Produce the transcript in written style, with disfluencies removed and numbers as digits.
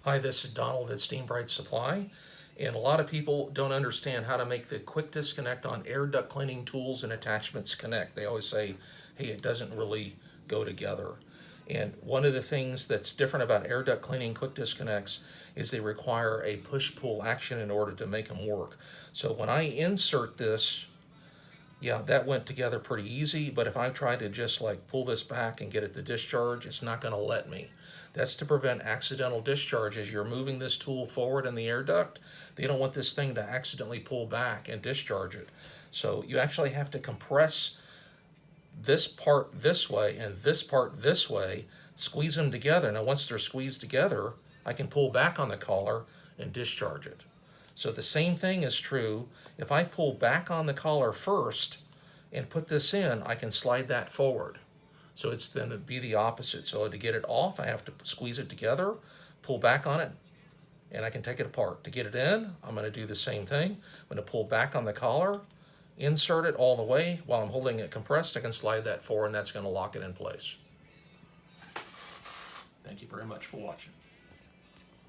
Hi, this is Donald at Steam Bright Supply, and a lot of people don't understand how to make the quick disconnect on air duct cleaning tools and attachments connect. They always say, hey, it doesn't really go together. And one of the things that's different about air duct cleaning quick disconnects is they require a push-pull action in order to make them work. So when I insert this, yeah, that went together pretty easy, but if I try to just like pull this back and get it to discharge, it's not going to let me. That's to prevent accidental discharge. As you're moving this tool forward in the air duct, they don't want this thing to accidentally pull back and discharge it. So you actually have to compress this part this way and this part this way, squeeze them together. Now once they're squeezed together, I can pull back on the collar and discharge it. So the same thing is true. If I pull back on the collar first and put this in, I can slide that forward. So it's then to be the opposite. So to get it off, I have to squeeze it together, pull back on it, and I can take it apart. To get it in, I'm going to do the same thing. I'm going to pull back on the collar, insert it all the way. While I'm holding it compressed, I can slide that forward, and that's going to lock it in place. Thank you very much for watching.